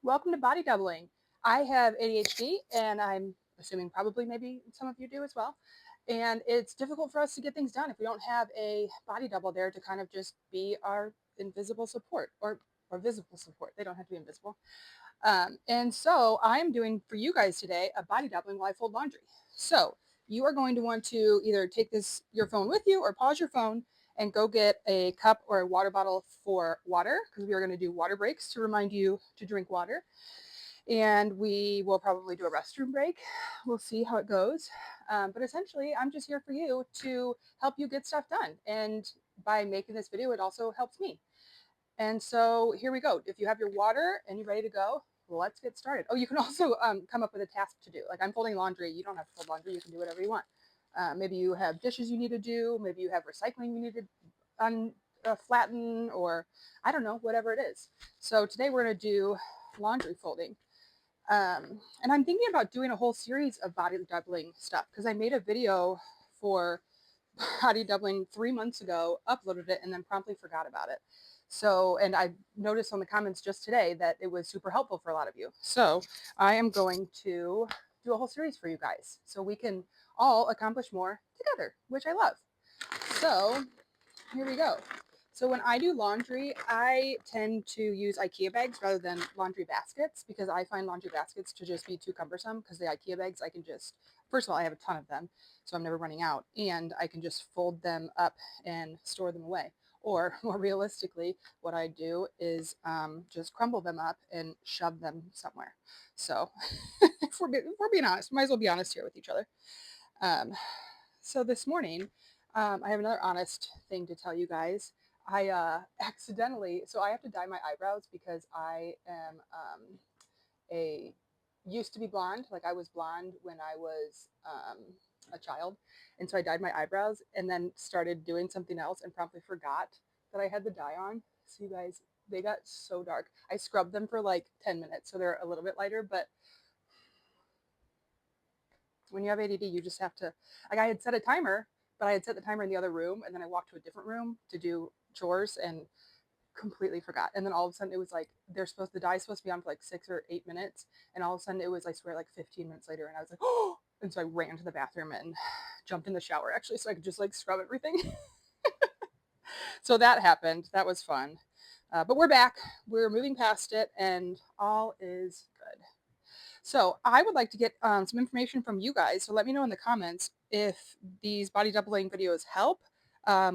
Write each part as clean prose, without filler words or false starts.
Welcome to body doubling. I have ADHD, and I'm assuming probably maybe some of you do as well. And it's difficult for us to get things done if we don't have a body double there to kind of just be our invisible support or visible support. They don't have to be invisible. And so I'm doing for you guys today a body doubling while I fold laundry. So you are going to want to either take your phone with you or pause your phone and go get a cup or a water bottle for water because we are going to do water breaks to remind you to drink water. And we will probably do a restroom break. We'll see how it goes. But essentially, I'm just here for you to help you get stuff done. And by making this video, it also helps me. And so here we go. If you have your water and you're ready to go, let's get started. Oh, you can also come up with a task to do. Like I'm folding laundry. You don't have to fold laundry. You can do whatever you want. Maybe you have dishes you need to do. Maybe you have recycling you need to flatten, or I don't know, whatever it is. So today we're going to do laundry folding. And I'm thinking about doing a whole series of body doubling stuff because I made a video for body doubling 3 months ago, uploaded it, and then promptly forgot about it. So, and I noticed on the comments just today that it was super helpful for a lot of you. So I am going to do a whole series for you guys so we can all accomplish more together, which I love. So here we go. So when I do laundry, I tend to use IKEA bags rather than laundry baskets because I find laundry baskets to just be too cumbersome because the IKEA bags I can just, first of all, I have a ton of them, so I'm never running out, and I can just fold them up and store them away. Or more realistically, what I do is just crumble them up and shove them somewhere. So if we're being honest, might as well be honest here with each other. Um, so this morning, I have another honest thing to tell you guys. I accidentally, so I have to dye my eyebrows because I am a used to be blonde. Like I was blonde when I was a child, and so I dyed my eyebrows and then started doing something else and promptly forgot that I had the dye on. So you guys, they got so dark. I scrubbed them for like 10 minutes, so they're a little bit lighter, but when you have ADD, you just have to, like, I had set a timer, but I had set the timer in the other room, and then I walked to a different room to do chores and completely forgot. And then all of a sudden, it was like the dye's supposed to be on for like 6 or 8 minutes, and all of a sudden, it was I swear like 15 minutes later, and I was like, oh, and so I ran to the bathroom and jumped in the shower actually, so I could just like scrub everything. So that happened. That was fun. But we're back. We're moving past it, and all is good. So I would like to get some information from you guys. So let me know in the comments if these body doubling videos help,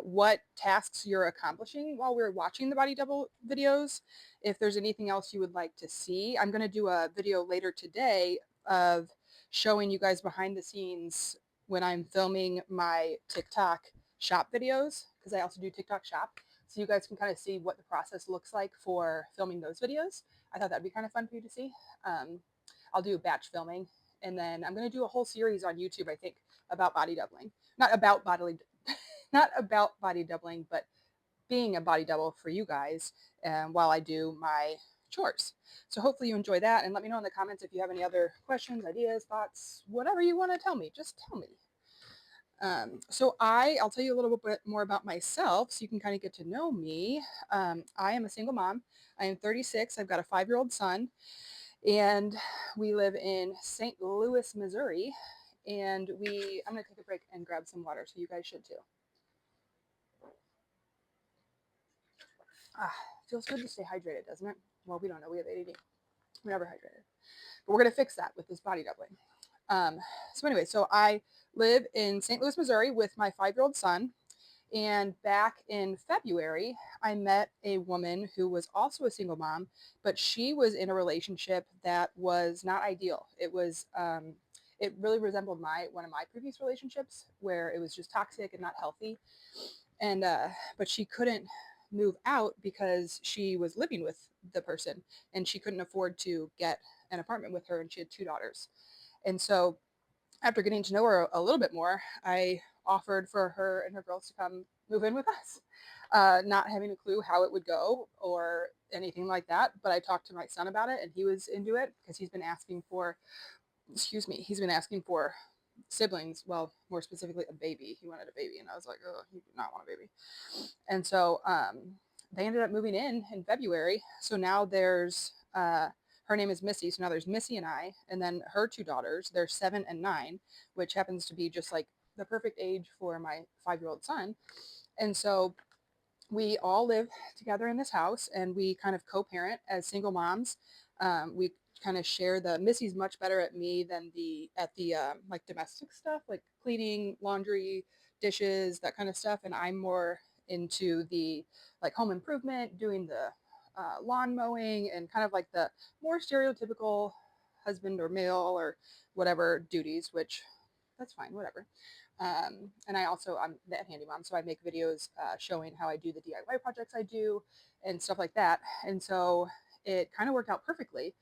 what tasks you're accomplishing while we're watching the body double videos, if there's anything else you would like to see. I'm going to do a video later today of showing you guys behind the scenes when I'm filming my TikTok shop videos, because I also do TikTok shop. So you guys can kind of see what the process looks like for filming those videos. I thought that'd be kind of fun for you to see. I'll do batch filming, and then I'm going to do a whole series on YouTube, I think, about body doubling. Not about bodily, not about body doubling, but being a body double for you guys while I do my chores. So hopefully you enjoy that, and let me know in the comments if you have any other questions, ideas, thoughts, whatever you want to tell me. Just tell me. So I'll tell you a little bit more about myself so you can kind of get to know me. I am a single mom. I am 36. I've got a 5-year-old son, and we live in St. Louis, Missouri. And I'm going to take a break and grab some water, so you guys should too. Feels good to stay hydrated, doesn't it? Well, we don't know. We have ADD. We're never hydrated. But we're going to fix that with this body doubling. So anyway, so I live in St. Louis, Missouri with my 5-year-old son. And back in February, I met a woman who was also a single mom, but she was in a relationship that was not ideal. It really resembled one of my previous relationships where it was just toxic and not healthy. And but she couldn't move out because she was living with the person and she couldn't afford to get an apartment with her, and she had 2 daughters. And so after getting to know her a little bit more, I offered for her and her girls to come move in with us, not having a clue how it would go or anything like that. But I talked to my son about it, and he was into it because he's been asking for, siblings. Well, more specifically, a baby. He wanted a baby, and I was like, oh, he did not want a baby. And so they ended up moving in February. So now there's her her name is Missy. So now there's Missy and I, and then her two daughters, they're 7 and 9, which happens to be just like the perfect age for my 5-year-old son. And so we all live together in this house, and we kind of co-parent as single moms. We kind of share the Missy's much better at me than the like domestic stuff, like cleaning, laundry, dishes, that kind of stuff, and I'm more into the like home improvement, doing the lawn mowing, and kind of like the more stereotypical husband or male or whatever duties, which that's fine, whatever. And I'm that handy mom, so I make videos showing how I do the DIY projects I do and stuff like that. And so it kind of worked out perfectly.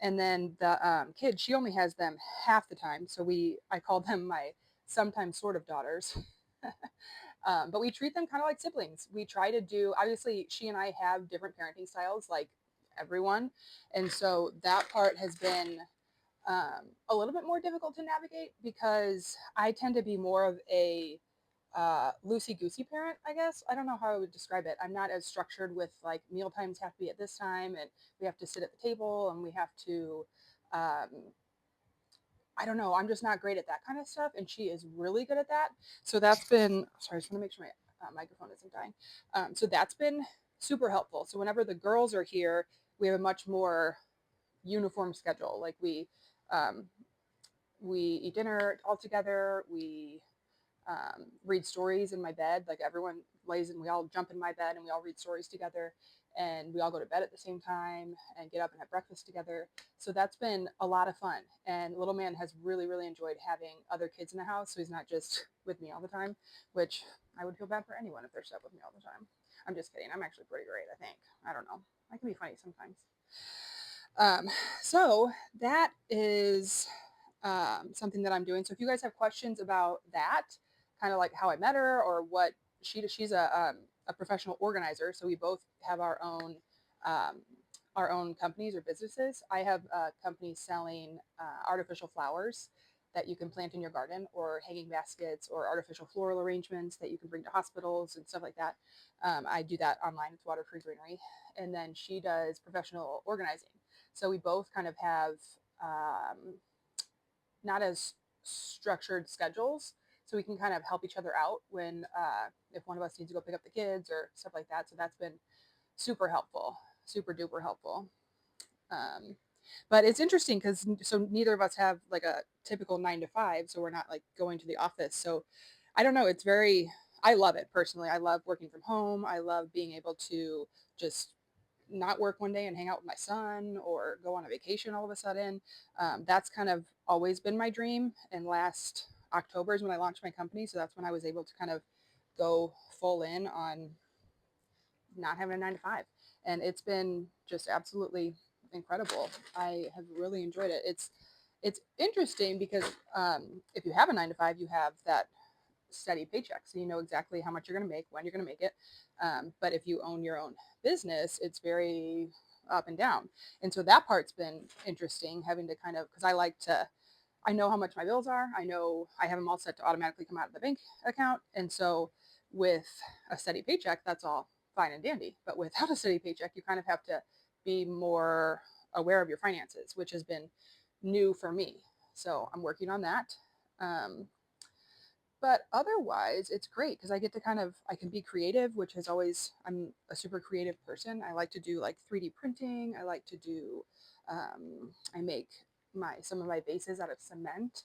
And then the kids, she only has them half the time, so I call them my sometimes sort of daughters. But we treat them kind of like siblings. We try to do, obviously, she and I have different parenting styles, like everyone, and so that part has been a little bit more difficult to navigate because I tend to be more of a loosey goosey parent, I guess. I don't know how I would describe it. I'm not as structured with like meal times have to be at this time, and we have to sit at the table, and we have to, um, I don't know. I'm just not great at that kind of stuff. And she is really good at that. So that's been, sorry, I just want to make sure my microphone isn't dying. So that's been super helpful. So whenever the girls are here, we have a much more uniform schedule. Like um, we eat dinner all together. We read stories in my bed. Like everyone lays and we all jump in my bed and we all read stories together. And we all go to bed at the same time and get up and have breakfast together. So that's been a lot of fun. And little man has really, really enjoyed having other kids in the house. So he's not just with me all the time, which I would feel bad for anyone if they're stuck with me all the time. I'm just kidding. I'm actually pretty great, I think. I don't know. I can be funny sometimes. Um, so that is something that I'm doing. So if you guys have questions about that, kind of like how I met her or what she's a professional organizer. So we both have um, our own companies or businesses. I have a company selling artificial flowers that you can plant in your garden, or hanging baskets, or artificial floral arrangements that you can bring to hospitals and stuff like that. I do that online. It's Water Free Greenery. And then she does professional organizing. So we both kind of have not as structured schedules, so we can kind of help each other out when if one of us needs to go pick up the kids or stuff like that. So that's been super helpful, super duper helpful. um, but it's interesting because so neither of us have like a typical 9 to 5, so we're not like going to the office. So I don't know, it's very, I love it personally. I love working from home. I love being able to just not work one day and hang out with my son or go on a vacation all of a sudden. That's kind of always been my dream. And last October is when I launched my company. So that's when I was able to kind of go full in on not having a 9 to 5. And it's been just absolutely incredible. I have really enjoyed it. It's interesting because if you have a 9 to 5, you have that steady paycheck. So you know exactly how much you're going to make, when you're going to make it. But if you own your own business, it's very up and down. And so that part's been interesting, having to kind of, because I know how much my bills are. I know I have them all set to automatically come out of the bank account. And so with a steady paycheck, that's all fine and dandy. But without a steady paycheck, you kind of have to be more aware of your finances, which has been new for me. So I'm working on that. Um, but otherwise it's great because I get to I can be creative, which has always, I'm a super creative person. I like to do like 3D printing. I like to do, I make some of my bases out of cement.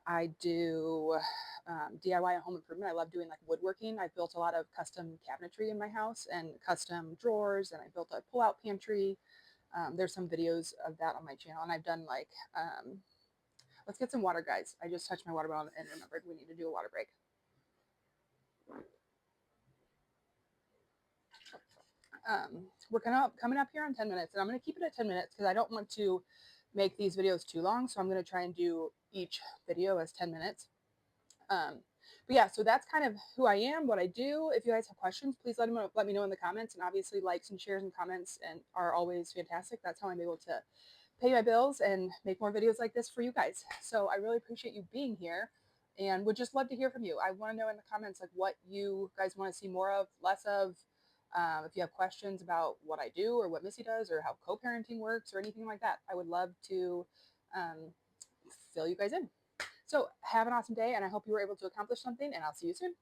I do DIY and home improvement. I love doing like woodworking. I've built a lot of custom cabinetry in my house and custom drawers, and I built a pull-out pantry. There's some videos of that on my channel, and I've done like let's get some water, guys. I just touched my water bottle and remembered we need to do a water break. We're coming up here on 10 minutes, and I'm going to keep it at 10 minutes because I don't want to make these videos too long. So I'm going to try and do each video as 10 minutes. But yeah, so that's kind of who I am, what I do. If you guys have questions, please let me know in the comments. And obviously, likes and shares and comments are always fantastic. That's how I'm able to pay my bills and make more videos like this for you guys. So I really appreciate you being here, and would just love to hear from you. I want to know in the comments like what you guys want to see more of, less of, If you have questions about what I do or what Missy does or how co-parenting works or anything like that, I would love to um, fill you guys in. So have an awesome day, and I hope you were able to accomplish something, and I'll see you soon.